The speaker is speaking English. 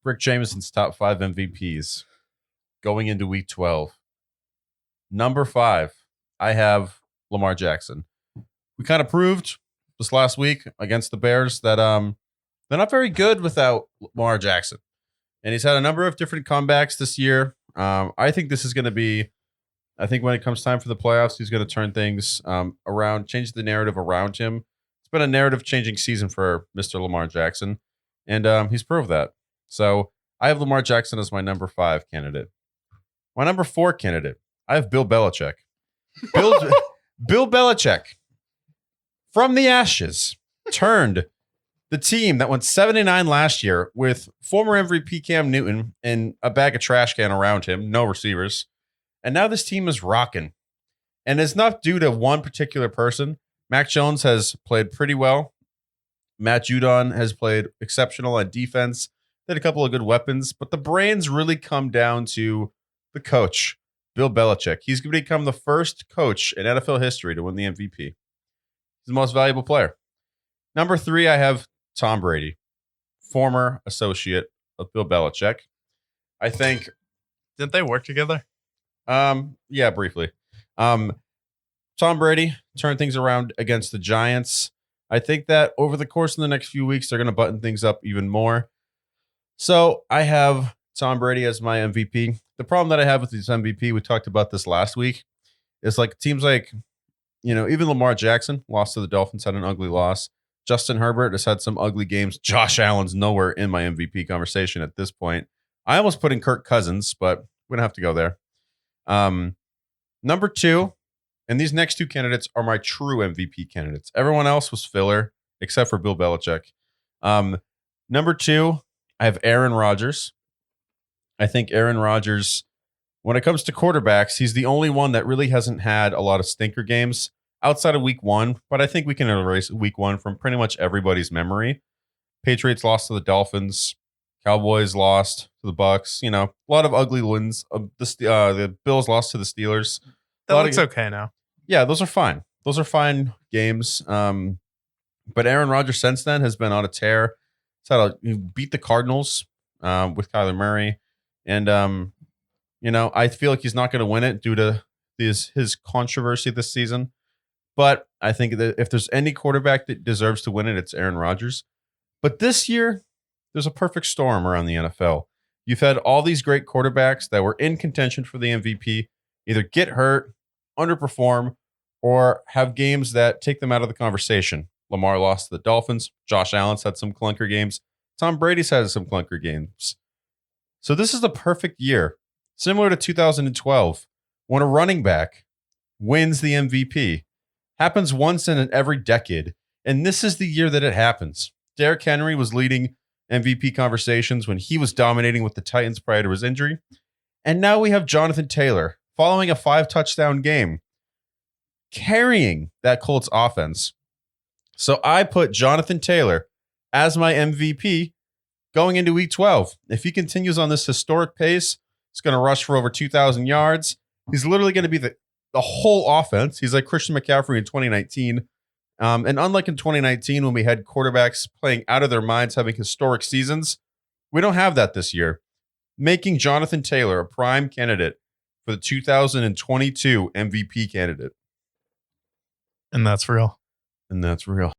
Rick Jameson's top 5 MVPs going into week 12. Number 5, I have Lamar Jackson. We kind of proved this last week against the Bears that they're not very good without Lamar Jackson. And he's had a number of different comebacks this year. I think this is going to be, I think when it comes time for the playoffs, he's going to turn things around, change the narrative around him. It's been a narrative-changing season for Mr. Lamar Jackson, and he's proved that. So I have Lamar Jackson as my number 5 candidate. My number 4 candidate, I have Bill Belichick. Bill Belichick, from the ashes, turned the team that went 7-9 last year with former MVP Cam Newton and a bag of trash can around him, no receivers. And now this team is rocking. And it's not due to one particular person. Mac Jones has played pretty well. Matt Judon has played exceptional on defense. They had a couple of good weapons, but the brains really come down to the coach, Bill Belichick. He's going to become the first coach in NFL history to win the MVP. He's the most valuable player. Number 3, I have Tom Brady, former associate of Bill Belichick. I think. Didn't they work together? Yeah, briefly. Tom Brady turned things around against the Giants. I think that over the course of the next few weeks, they're going to button things up even more. So I have Tom Brady as my MVP. The problem that I have with this MVP, we talked about this last week, is like teams like, even Lamar Jackson lost to the Dolphins, had an ugly loss. Justin Herbert has had some ugly games. Josh Allen's nowhere in my MVP conversation at this point. I almost put in Kirk Cousins, but we don't have to go there. Number 2, and these next 2 candidates are my true MVP candidates. Everyone else was filler except for Bill Belichick. Number 2, I have Aaron Rodgers. I think Aaron Rodgers, when it comes to quarterbacks, he's the only one that really hasn't had a lot of stinker games outside of week 1, but I think we can erase week 1 from pretty much everybody's memory. Patriots lost to the Dolphins. Cowboys lost to the Bucks. A lot of ugly wins. The Bills lost to the Steelers. That looks okay now. Yeah, those are fine. Those are fine games. But Aaron Rodgers since then has been on a tear. He beat the Cardinals with Kyler Murray. And, I feel like he's not going to win it due to his controversy this season. But I think that if there's any quarterback that deserves to win it, it's Aaron Rodgers. But this year, there's a perfect storm around the NFL. You've had all these great quarterbacks that were in contention for the MVP either get hurt, underperform, or have games that take them out of the conversation. Lamar lost to the Dolphins. Josh Allen's had some clunker games. Tom Brady's had some clunker games. So this is the perfect year, similar to 2012, when a running back wins the MVP. Happens once in every decade, and this is the year that it happens. Derrick Henry was leading MVP conversations when he was dominating with the Titans prior to his injury. And now we have Jonathan Taylor following a 5-touchdown game, carrying that Colts offense. So I put Jonathan Taylor as my MVP going into week 12. If he continues on this historic pace, he's going to rush for over 2,000 yards. He's literally going to be the whole offense. He's like Christian McCaffrey in 2019. And unlike in 2019, when we had quarterbacks playing out of their minds, having historic seasons, we don't have that this year. Making Jonathan Taylor a prime candidate for the 2022 MVP candidate. And that's real. And that's real.